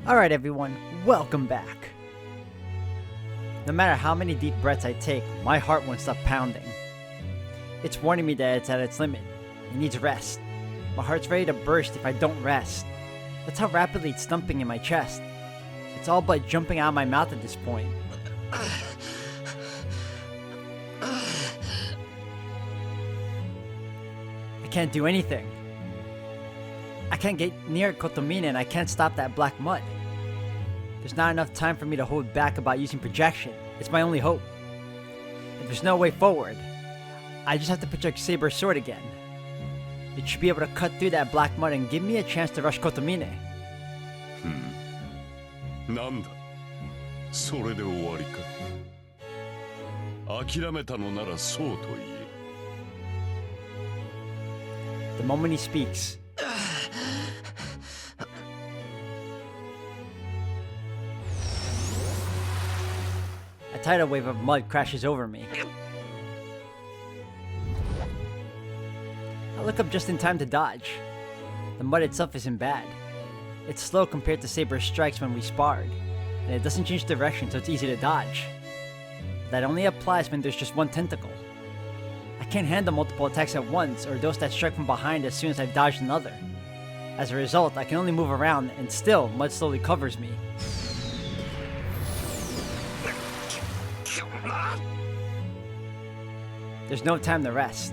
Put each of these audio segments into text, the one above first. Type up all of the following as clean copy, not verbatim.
Alright everyone, welcome back. No matter how many deep breaths I take, my heart won't stop pounding. It's warning me that it's at its limit. It needs rest. My heart's ready to burst if I don't rest. That's how rapidly it's thumping in my chest. It's all but jumping out of my mouth at this point. I can't do anything. I can't get near Kotomine and I can't stop that black mud. There's not enough time for me to hold back about using projection. It's my only hope. If there's no way forward, I just have to project Saber's sword again. It should be able to cut through that black mud and give me a chance to rush Kotomine. なんだそれで終わりか諦めたのならそうと言え The moment he speaks, a tidal wave of mud crashes over me. I look up just in time to dodge. The mud itself isn't bad. It's slow compared to Saber's strikes when we sparred, and it doesn't change direction so it's easy to dodge. That only applies when there's just one tentacle. I can't handle multiple attacks at once or those that strike from behind as soon as I've dodged another. As a result, I can only move around and still mud slowly covers me. There's no time to rest.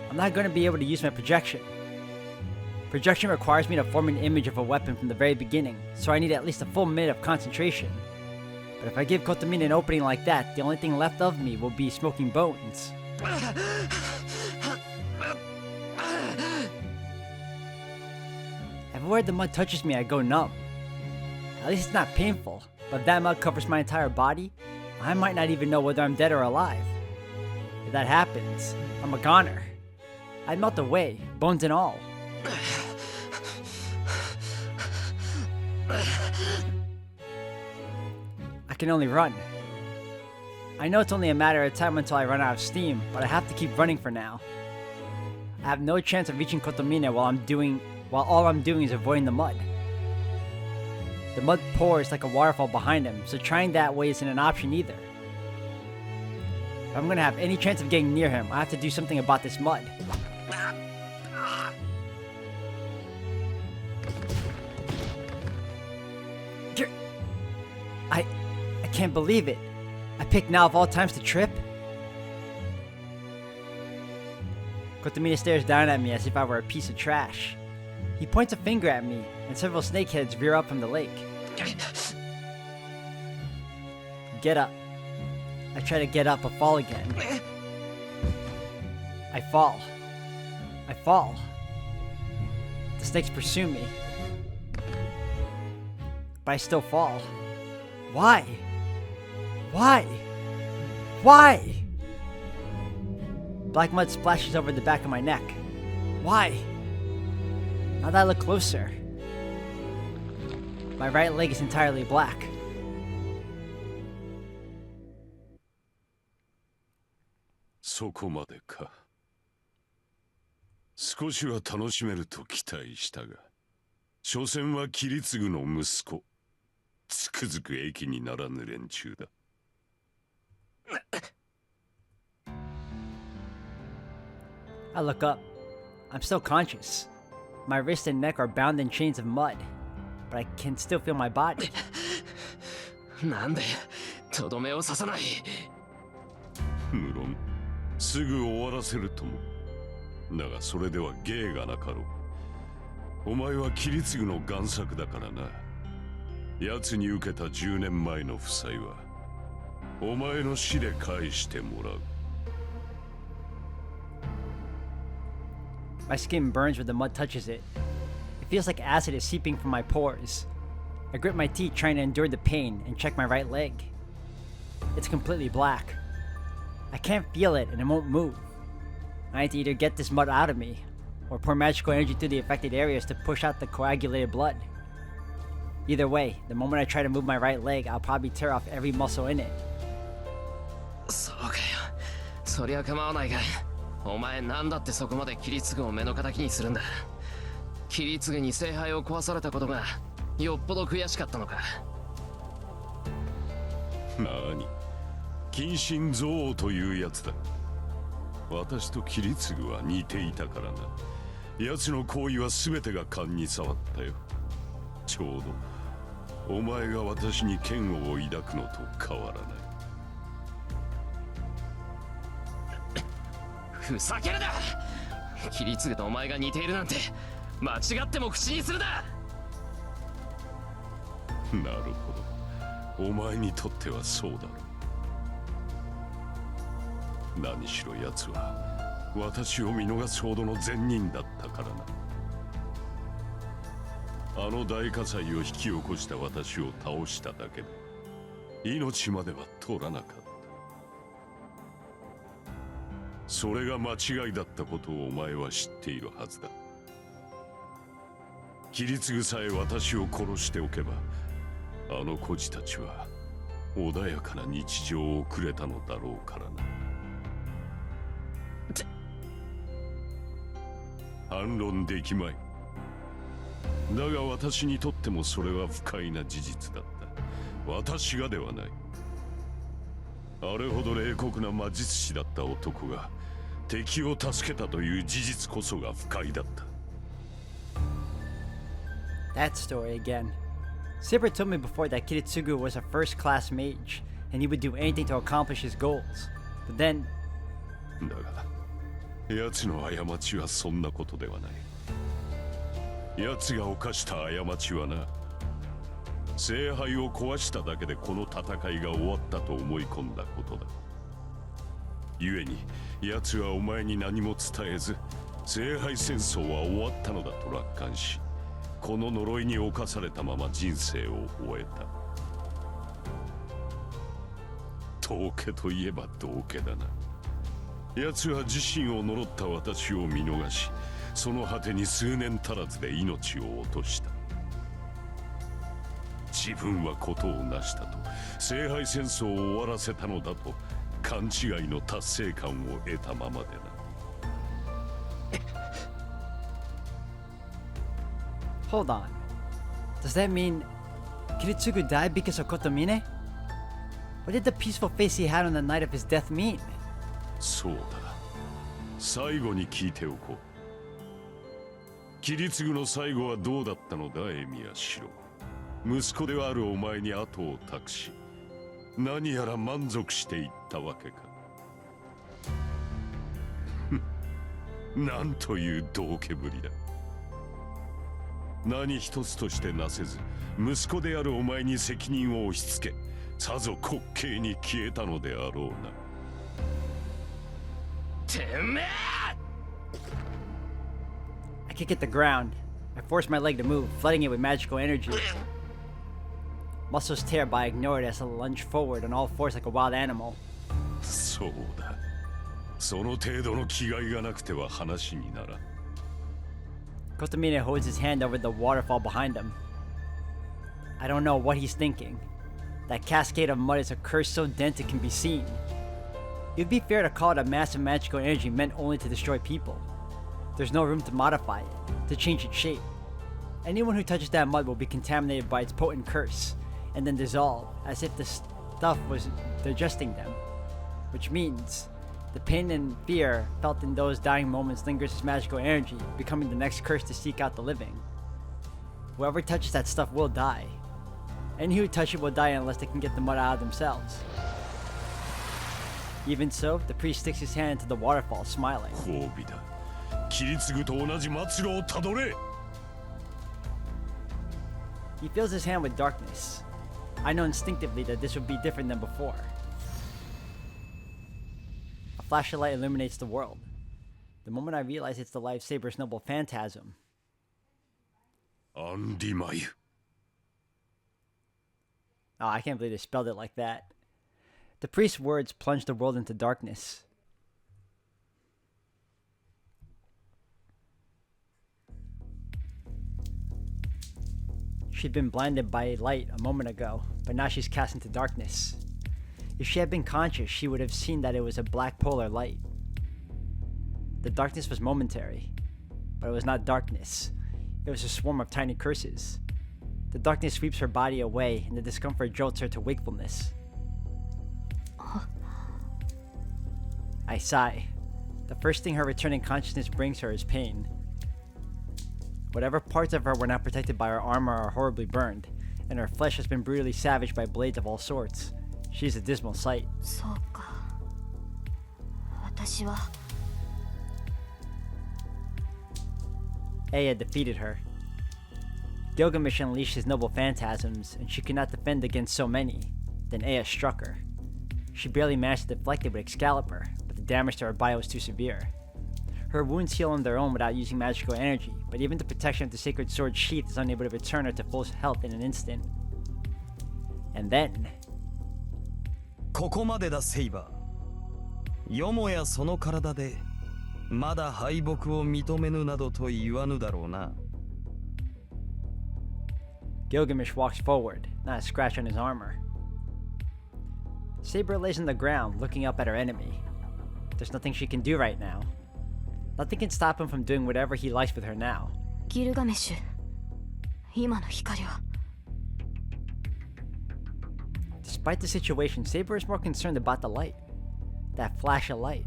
I'm not going to be able to use my projection. Projection requires me to form an image of a weapon from the very beginning, so I need at least a full minute of concentration. But if I give Kotomine an opening like that, the only thing left of me will be smoking bones. Everywhere the mud touches me, I go numb. At least it's not painful, but if that mud covers my entire body, I might not even know whether I'm dead or alive. If that happens, I'm a goner. I'd melt away, bones and all. I can only run. I know it's only a matter of time until I run out of steam, but I have to keep running for now. I have no chance of reaching Kotomine while all I'm doing is avoiding the mud. The mud pours like a waterfall behind him, so trying that way isn't an option either. If I'm gonna have any chance of getting near him, I have to do something about this mud. I can't believe it. I picked now of all times to trip. Kotomine stares down at me as if I were a piece of trash. He points a finger at me, and several snakeheads veer up from the lake. Get up. I try to get up, but fall again. I fall. I fall. The snakes pursue me. But I still fall. Why? Why? Why? Black mud splashes over the back of my neck. Why? Now that I look closer, my right leg is entirely black. So こまでか少しは楽しめると期待したが所詮は切り継ぐの息子つくづく益にならぬ連中だ I look up. I'm still conscious. My wrist and neck are bound in chains of mud, but I can still feel my body. なんでとどめを刺さない。無論すぐ終わらせるともだがそれでは芸がなかろうお前は切り継ぐの贋作だからな奴に受けた10年前の負債はお前の死で返してもらう My skin burns where the mud touches it. It feels like acid is seeping from my pores. I grit my teeth trying to endure the pain and check my right leg. It's completely black. I can't feel it and it won't move. I need to either get this mud out of me, or pour magical energy through the affected areas to push out the coagulated blood. Either way, the moment I try to move my right leg, I'll probably tear off every muscle in it. そうかよ。そりゃ構わないが、お前なんだってそこまで切り継ぐを目の敵にするんだ。切り継ぐに聖杯を壊されたことがよっぽど悔しかったのか。何、近親憎悪というやつだ。私と桐継は似ていたからな。奴の行為は全てが勘に触ったよ。ちょうどお前が私に嫌悪を抱くのと変わらない。ふざけるな。桐継とお前が似ているなんて間違っても口にするな。なるほど、お前にとってはそうだろう。何しろ奴は私を見逃すほどの善人だったからな。あの大火災を引き起こした私を倒しただけで命までは取らなかった。それが間違いだったことをお前は知っているはずだ。桐継さえ私を殺しておけば、あの孤児たちは穏やかな日常を送れたのだろうからな。反論できまい。だが私にとってもそれは不快な事実だった。私がではない。あれほど冷酷な魔術師だった男が敵を助けたという事実こそが不快だった。 That story again. Saber told me before that Kiritsugu was a first-class mage, and he would do anything to accomplish his goals. But then... だが奴の過ちはそんなことではない。奴が犯した過ちはな、聖杯を壊しただけでこの戦いが終わったと思い込んだことだ。故に奴はお前に何も伝えず、聖杯戦争は終わったのだと楽観し、この呪いに侵されたまま人生を終えた。道家といえば道家だな。奴は自身を呪った私を見逃し、その果てに数年足らずで命を落とした。自分はことを成したと、聖杯戦争を終わらせたのだと勘違いの達成感を得たままでな。Hold on. Does that mean Kiritsugu died because of Kotomine? What did the peaceful face he had on the night of his death mean? そうだ、最後に聞いておこう。桐継の最後はどうだったのだ、エミヤシロ。息子であるお前に後を託し、何やら満足していったわけか。なんという道家ぶりだ。何一つとしてなせず、息子であるお前に責任を押し付け、さぞ滑稽に消えたのであろうな。てめえ！ I kick at the ground. I force my leg to move, flooding it with magical energy. Muscles tear, but I ignore it as I lunge forward on all fours like a wild animal. そうだ。その程度の気概がなくては話にならん。Kotomine holds his hand over the waterfall behind him. I don't know what he's thinking. That cascade of mud is a curse so dense it can be seen. It would be fair to call it a massive magical energy meant only to destroy people. There's no room to modify it, to change its shape. Anyone who touches that mud will be contaminated by its potent curse, and then dissolve, as if the stuff was digesting them. Which means, the pain and fear felt in those dying moments lingers as magical energy, becoming the next curse to seek out the living. Whoever touches that stuff will die. Any who touch it will die unless they can get the mud out of themselves. Even so, the priest sticks his hand into the waterfall, smiling. 褒美だ。桐継と同じ末路をたどれ。 He fills his hand with darkness. I know instinctively that this would be different than before. A flash of light illuminates the world. The moment I realize it's the life Saber's noble phantasm. アンディマユ。 Oh, I can't believe they spelled it like that. The priest's words plunged the world into darkness. She'd been blinded by light a moment ago, but now she's cast into darkness. If she had been conscious, she would have seen that it was a black polar light. The darkness was momentary, but it was not darkness. It was a swarm of tiny curses. The darkness sweeps her body away, and the discomfort jolts her to wakefulness. I sigh. The first thing her returning consciousness brings her is pain. Whatever parts of her were not protected by her armor are horribly burned, and her flesh has been brutally savaged by blades of all sorts. She is a dismal sight. そうか。私は Aya defeated her. Gilgamesh unleashed his noble phantasms, and she could not defend against so many. Then Aya struck her. She barely managed to deflect it with Excalibur, but the damage to her body was too severe. Her wounds heal on their own without using magical energy, but even the protection of the sacred sword sheath is unable to return her to full health in an instant. And then... ここまでだセイバー。よもやその体でまだ敗北を認めぬなどと言わぬだろうな。Gilgamesh walks forward, not a scratch on his armor. Saber lays on the ground, looking up at her enemy. There's nothing she can do right now. Nothing can stop him from doing whatever he likes with her now. ギルガメッシュ。今の光は Despite the situation, Saber is more concerned about the light. That flash of light.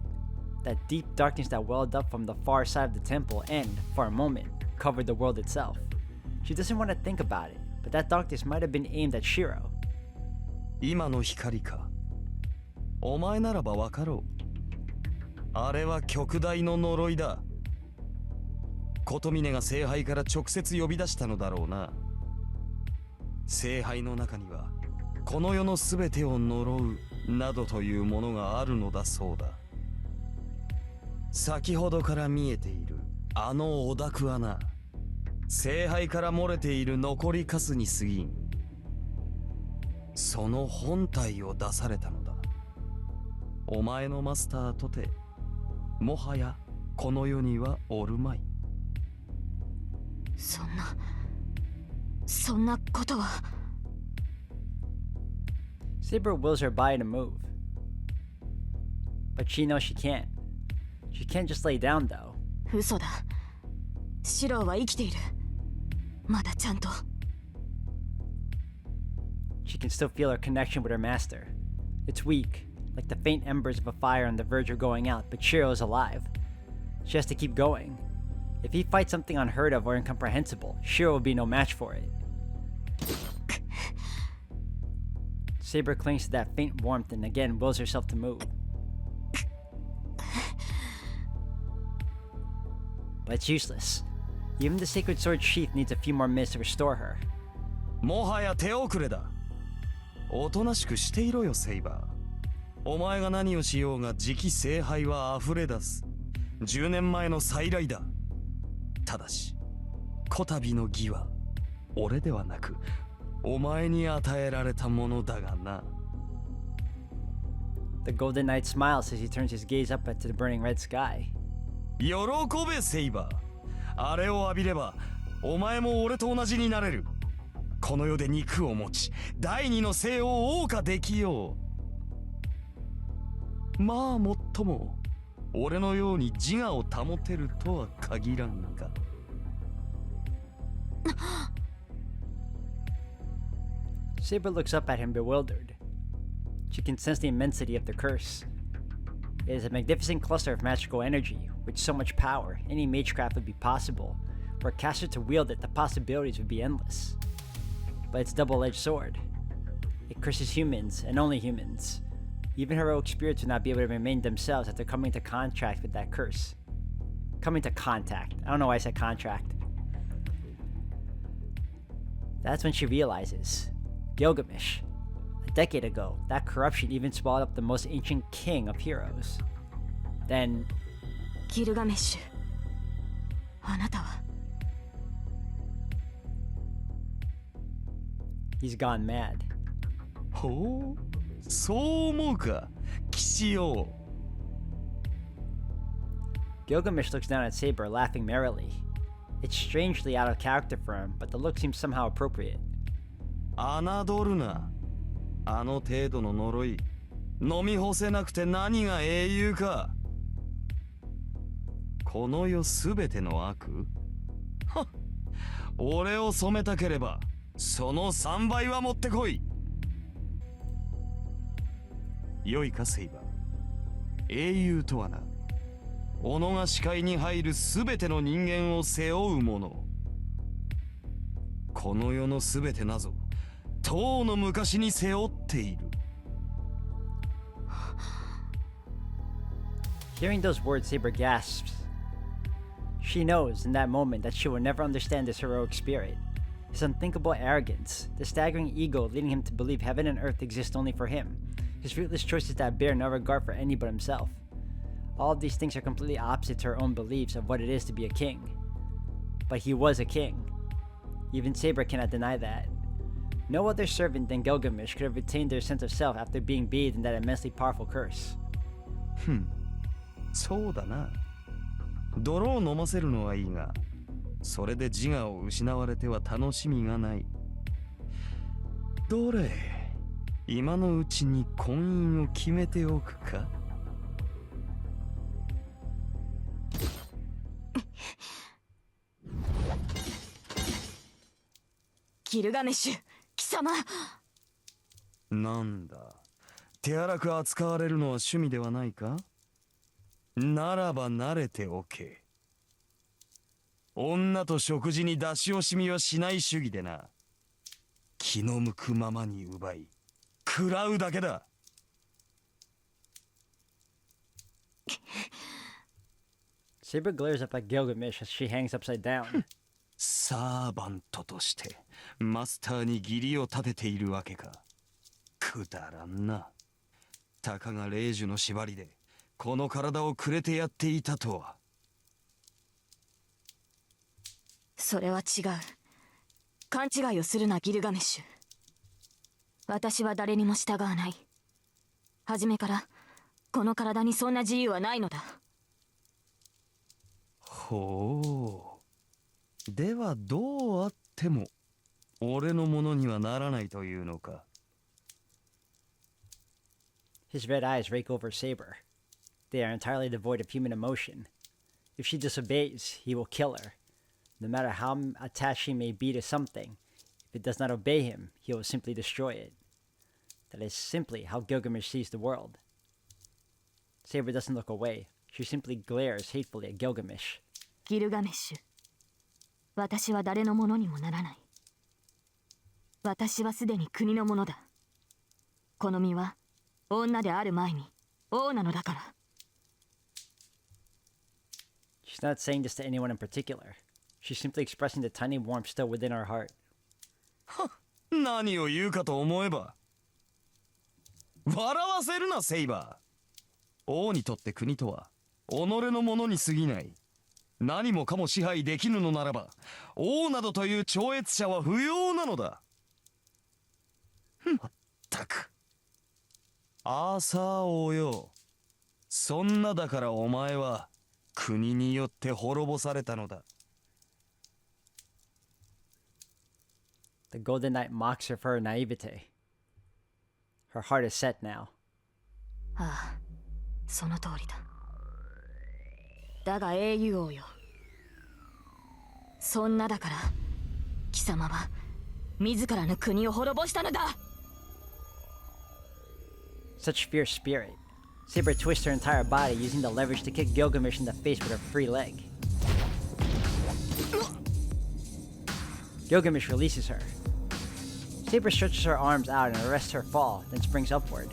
That deep darkness that welled up from the far side of the temple and, for a moment, covered the world itself. She doesn't want to think about it, but that darkness might have been aimed at Shirou. 今の光か。お前ならばわかろう。あれは極大の呪いだ。琴峰が聖杯から直接呼び出したのだろうな。聖杯の中にはこの世のすべてを呪うなどというものがあるのだそうだ。先ほどから見えているあのお濁はな、聖杯から漏れている残りカスに過ぎん。その本体を出されたのだ。お前のマスターとてもはやこの世にはおるまい。そんなことは。Saber wills her body to move. But she knows she can't. She can't just lay down, though. 嘘だ。シローは生きている。まだちゃんと。She can still feel her connection with her master. It's weak, like the faint embers of a fire on the verge of going out, but Shirou is alive. She has to keep going. If he fights something unheard of or incomprehensible, Shirou will be no match for it. Saber clings to that faint warmth and again wills herself to move. But it's useless. Even the sacred sword sheath needs a few more minutes to restore her. もはや手遅れだ。おとなしくしていろよセイバー。お前が何をしようが次期聖杯は溢れ出す。10年前の再来だ。ただし、こたびの義は俺ではなくお前に与えられたものだがな。The Golden Knight smiles as he turns his gaze up to the burning red sky. 喜べセイバー。あれを浴びればお前も俺と同じになれる。この世で肉を持ち第二の生を謳歌できよう。まあもっとも俺のように自我を保てるとは限らんが。Saber looks up at him bewildered. She can sense the immensity of the curse. It is a magnificent cluster of magical energy. With so much power, any magecraft would be possible. Were a caster to wield it, the possibilities would be endless. But it's a double-edged sword. It curses humans, and only humans. Even heroic spirits would not be able to remain themselves after coming into contact with that curse. Coming to contact. I don't know why I said contract. That's when she realizes. Gilgamesh. A decade ago, that corruption even swallowed up the most ancient king of heroes. Then... ギルガメッシュ。あなたは。He's gone mad. ほう、そう思うか、騎士よ。Gilgamesh looks down at Saber, laughing merrily. It's strangely out of character for him, but the look seems somehow appropriate. 侮るな。あの程度の呪い、飲み干せなくて何が英雄か。この世すべての悪？はっ、俺を染めたければ、その3倍は持ってこい。良いかセイバー。英雄とはな、己が視界に入る全ての人間を背負うもの。この世の全てなぞとうの昔に背負っている。 Hearing those words, Saber gasps. She knows in that moment that she will never understand this heroic spirit, his unthinkable arrogance, the staggering ego leading him to believe heaven and earth exist only for him, his fruitless choices that bear no regard for any but himself. All of these things are completely opposite to her own beliefs of what it is to be a king. But he was a king. Even Saber cannot deny that. No other servant than Gilgamesh could have retained their sense of self after being bathed in that immensely powerful curse. そうだな。泥を飲ませるのはいいが、それで自我を失われては楽しみがない。どれ、今のうちに婚姻を決めておくか。ギルガメッシュ、貴様。なんだ、手荒く扱われるのは趣味ではないか。ならば慣れておけ。女と食事に出し惜しみはしない主義でな。気の向くままに奪い食らうだけだ。Saber glares up at Gilgamesh as she hangs upside down. サーバントとしてマスターに義理を立てているわけか。くだらんな。たかが霊樹の縛りでこの体をくれてやっていたとは。それは違う。勘違いをするな、ギルガメッシュ。私は誰にも従わない。初めからこの体にそんな自由はないのだ。ほう。ではどうあっても俺のものにはならないというのか。His red eyes rake over Saber. They are entirely devoid of human emotion. If she disobeys, he will kill her. No matter how attached she may be to something, if it does not obey him, he will simply destroy it. That is simply how Gilgamesh sees the world. Saber doesn't look away. She simply glares hatefully at Gilgamesh. ギルガメッシュ、私は誰のものにもならない。私はすでに国のものだ。この身は女である前に王なのだから。She's not saying this to anyone in particular. She's simply expressing the tiny warmth still within her heart. 何を言うかと思えば。笑わせるな、セイバー。王にとって国とは己のものに過ぎない。何もかも支配できぬのならば王などという超越者は不要なのだ。まったく。アーサー王よ。そんなだからお前は国によって滅ぼされたのだ。The Golden Knight mocks her for her naivete. Her heart is set now. ああ、その通りだ。だが英雄王よ、そんなだから貴様は自らの国を滅ぼしたのだ。 Such fierce spirit. Saber twists her entire body, using the leverage to kick Gilgamesh in the face with her free leg. Gilgamesh releases her. Saber stretches her arms out and arrests her fall, then springs upward.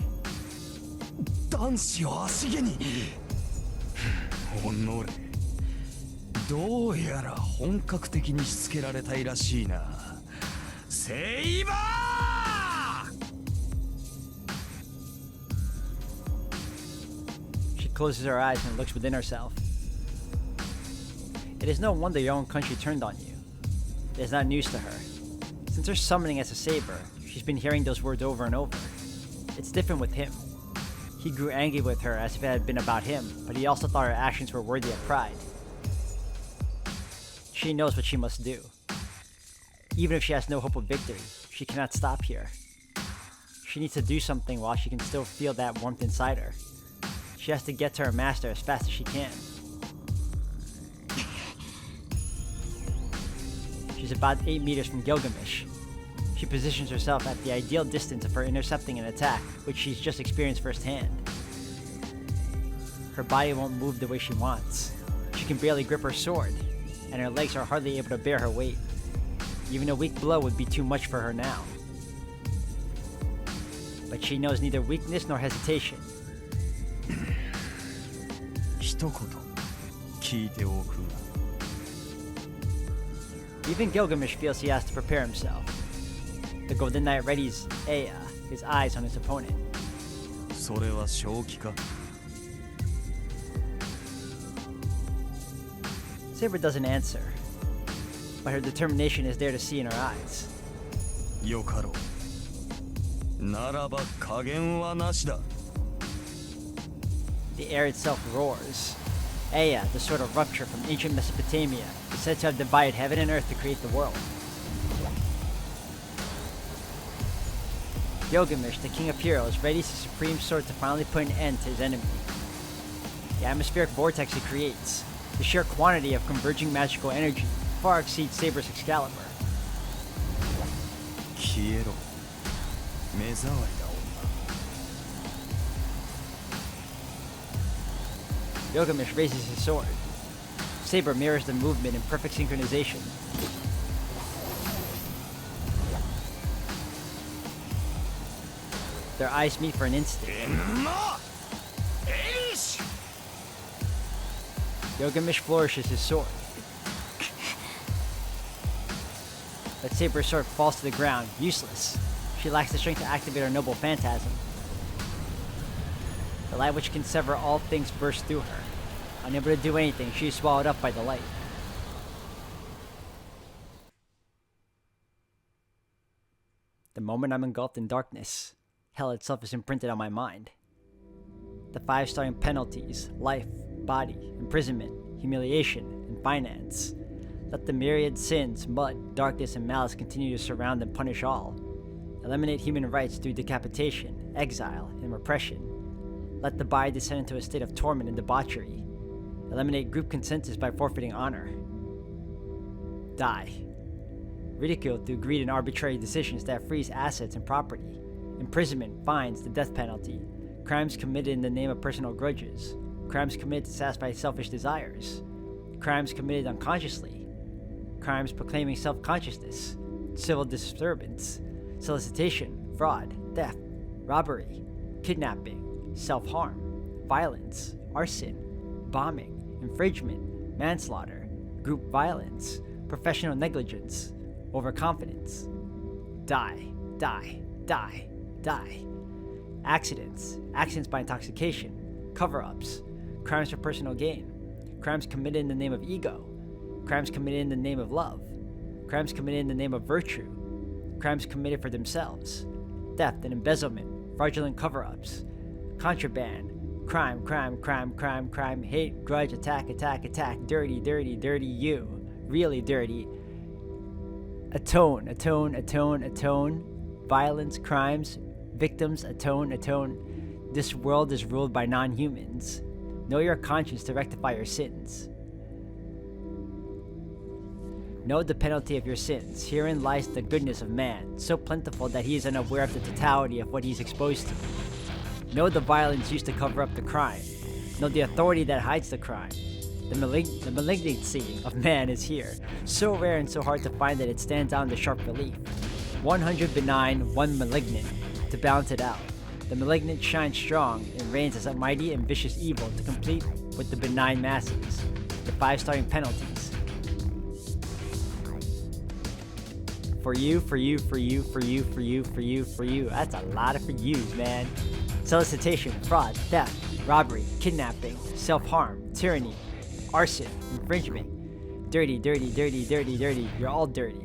男子を足毛に。おのれ、どうやら本格的にしつけられたいらしいな。セイバー！ She closes her eyes and looks within herself. It is no wonder your own country turned on you. It is not news to her. Since her summoning as a saber, she's been hearing those words over and over. It's different with him. He grew angry with her as if it had been about him, but he also thought her actions were worthy of pride. She knows what she must do. Even if she has no hope of victory, she cannot stop here. She needs to do something while she can still feel that warmth inside her. She has to get to her master as fast as she can. She's about 8 meters from Gilgamesh. She positions herself at the ideal distance of her intercepting an attack, which she's just experienced firsthand. Her body won't move the way she wants. She can barely grip her sword, and her legs are hardly able to bear her weight. Even a weak blow would be too much for her now. But she knows neither weakness nor hesitation. 一言聞いておく。 Even Gilgamesh feels he has to prepare himself. The Golden Knight readies Aya, his eyes on his opponent. それは正気か？ Saber doesn't answer, but her determination is there to see in her eyes. よかろう。ならば加減はなしだ。 The air itself roars. Aya, the sword of rupture from ancient Mesopotamia, is said to have divided heaven and earth to create the world. Gilgamesh, the king of heroes, readies his supreme sword to finally put an end to his enemy. The atmospheric vortex he creates, the sheer quantity of converging magical energy, far exceeds Saber's Excalibur. 消えろ。目障りだ Gilgamesh raises his sword. Saber mirrors the movement in perfect synchronization. Their eyes meet for an instant. Gilgamesh flourishes his sword. But Saber's sword falls to the ground, useless. She lacks the strength to activate her noble phantasm. The light which can sever all things bursts through her. Unable to do anything, she is swallowed up by the light. The moment I'm engulfed in darkness, hell itself is imprinted on my mind. The 5 starting penalties, life, body, imprisonment, humiliation, and finance. Let the myriad sins, mud, darkness, and malice continue to surround and punish all. Eliminate human rights through decapitation, exile, and repression. Let the body descend into a state of torment and debauchery. Eliminate group consensus by forfeiting honor. Die. Ridiculed through greed and arbitrary decisions that freeze assets and property. Imprisonment, fines, the death penalty. Crimes committed in the name of personal grudges. Crimes committed to satisfy selfish desires. Crimes committed unconsciously. Crimes proclaiming self-consciousness. Civil disturbance. Solicitation, fraud, theft, robbery, kidnapping, self-harm, violence, arson, bombing, infringement, manslaughter, group violence, professional negligence, overconfidence. Die, die, die, die. Accidents, accidents by intoxication, cover-ups, crimes for personal gain, crimes committed in the name of ego, crimes committed in the name of love, crimes committed in the name of virtue, crimes committed for themselves, theft and embezzlement, fraudulent cover-ups, contraband, crime, crime, crime, crime, crime, hate, grudge, attack, attack, attack, dirty, dirty, dirty, you, really dirty, atone, atone, atone, atone, violence, crimes, victims, atone, atone. This world is ruled by non-humans. Know your conscience to rectify your sins. Know the penalty of your sins. Herein lies the goodness of man, so plentiful that he is unaware of the totality of what he is exposed to. Know the violence used to cover up the crime. Know the authority that hides the crime. The malignancy of man is here, so rare and so hard to find that it stands out in the sharp relief. 100 benign, 1 malignant, to balance it out. The malignant shines strong and reigns as a mighty and vicious evil to complete with the benign masses. The 5 starting penalties. For you, for you, for you, for you, for you, for you, for you. That's a lot of for yous, man. Solicitation, fraud, theft, robbery, kidnapping, self-harm, tyranny, arson, infringement. Dirty, dirty, dirty, dirty, dirty. You're all dirty.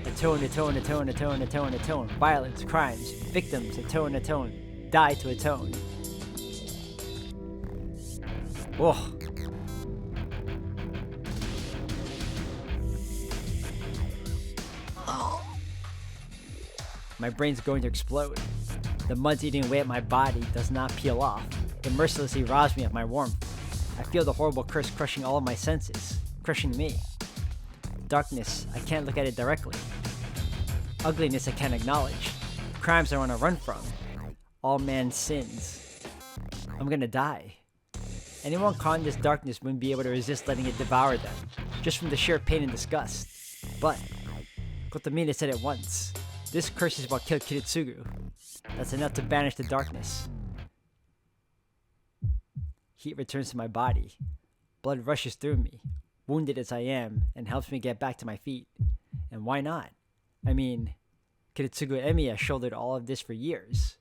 Atone, atone, atone, atone, atone, atone. Violence, crimes, victims, atone, atone. Die to atone. Whoa. My brain's going to explode. The mud's eating away at my body does not peel off. It mercilessly robs me of my warmth. I feel the horrible curse crushing all of my senses, crushing me. Darkness, I can't look at it directly. ugliness I can't acknowledge, crimes I want to run from, all man's sins. I'm gonna die. Anyone caught in this darkness wouldn't be able to resist letting it devour them, just from the sheer pain and disgust. But Kotomine said it once. This curse is what killed Kiritsugu. That's enough to banish the darkness. Heat returns to my body. Blood rushes through me, wounded as I am, and helps me get back to my feet. And why not? I mean, Kiritsugu Emiya shouldered all of this for years.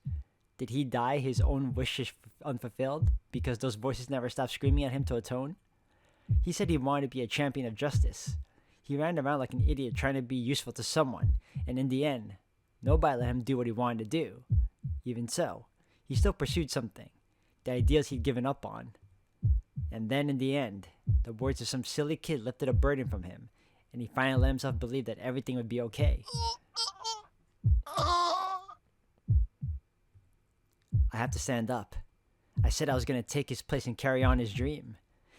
Did he die his own wishes unfulfilled because those voices never stopped screaming at him to atone? He said he wanted to be a champion of justice. He ran around like an idiot trying to be useful to someone, and in the end, nobody let him do what he wanted to do. Even so, he still pursued something, the ideals he'd given up on. And then in the end, the words of some silly kid lifted a burden from him, and he finally let himself believe that everything would be okay. I have to stand up. I said I was going to take his place and carry on his dream.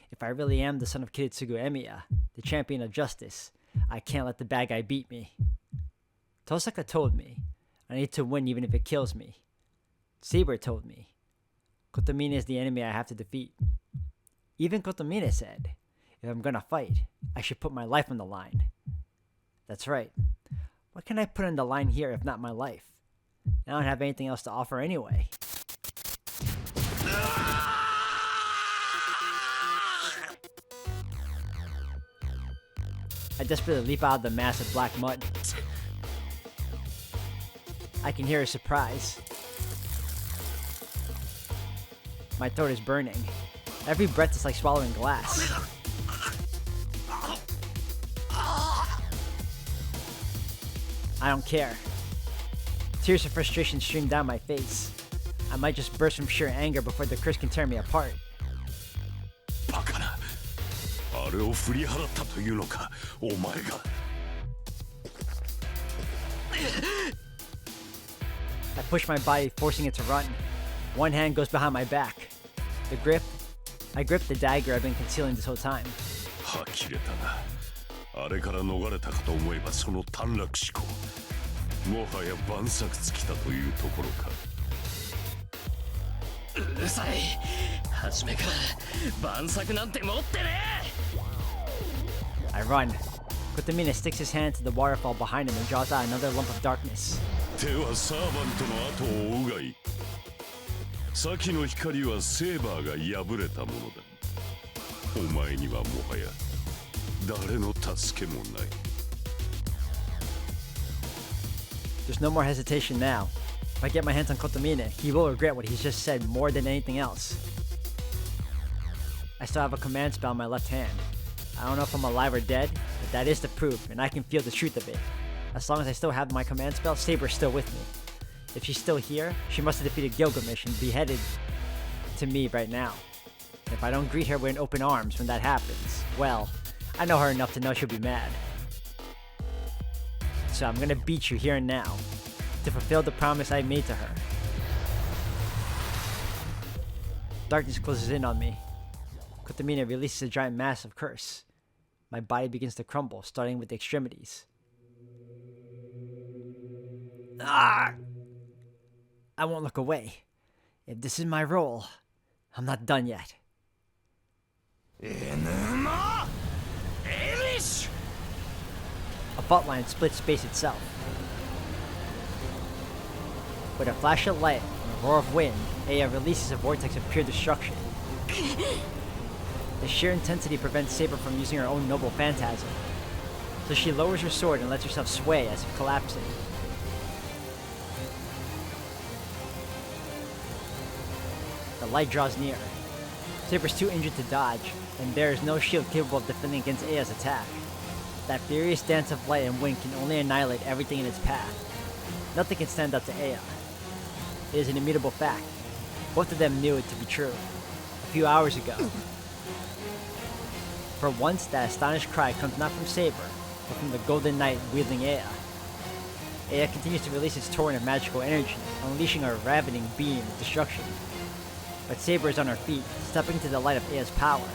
If I really am the son of Kiritsugu Emiya, the champion of justice, I can't let the bad guy beat me. Tosaka told me, I need to win even if it kills me. Saber told me, Kotomine is the enemy I have to defeat. Even Kotomine said, if I'm gonna fight, I should put my life on the line. That's right. What can I put on the line here if not my life? I don't have anything else to offer anyway. I desperately leap out of the mass of black mud. I can hear his surprise. My throat is burning. Every breath is like swallowing glass. I don't care. Tears of frustration stream down my face. I might just burst from sheer anger before the curse can tear me apart. バカな。あれを振り払ったというのか、お前が。I push my body, forcing it to run. One hand goes behind my back. I grip the dagger I've been concealing this whole time. 呆れたな。あれから逃れたかと思えばその短絡思考。もはや万策尽きたというところか。うるさい。初めから万策なんて持ってねえ。 I run. Kotomine sticks his hand to the waterfall behind him and draws out another lump of darkness. 手はサーバントの後を追うがいい。先の光はセーバーが破れたものだ。お前にはもはや誰の助けもない。 There's no more hesitation now. If I get my hands on Kotomine, he will regret what he's just said more than anything else. I still have a command spell in my left hand. I don't know if I'm alive or dead, but that is the proof, and I can feel the truth of it. As long as I still have my command spell, Saber's still with me. If she's still here, she must have defeated Gilgamesh and beheaded to me right now. If I don't greet her with open arms when that happens, well, I know her enough to know she'll be mad. So I'm gonna beat you here and now, to fulfill the promise I made to her. Darkness closes in on me. Kotomine releases a giant mass of curse. My body begins to crumble, starting with the extremities. Ah! I won't look away. If this is my role, I'm not done yet. Enuma Elish! A fault line splits space itself. With a flash of light and a roar of wind, Aya releases a vortex of pure destruction. The sheer intensity prevents Saber from using her own noble phantasm, so she lowers her sword and lets herself sway as if collapsing. The light draws near. Saber's too injured to dodge, and there is no shield capable of defending against Aya's attack. That furious dance of light and wind can only annihilate everything in its path. Nothing can stand up to Aya. It is an immutable fact. Both of them knew it to be true. A few hours ago. For once, that astonished cry comes not from Saber, but from the Golden Knight wielding Aya. Aya continues to release its torrent of magical energy, unleashing a ravening beam of destruction. But Saber is on her feet, stepping to the light of Aya's power.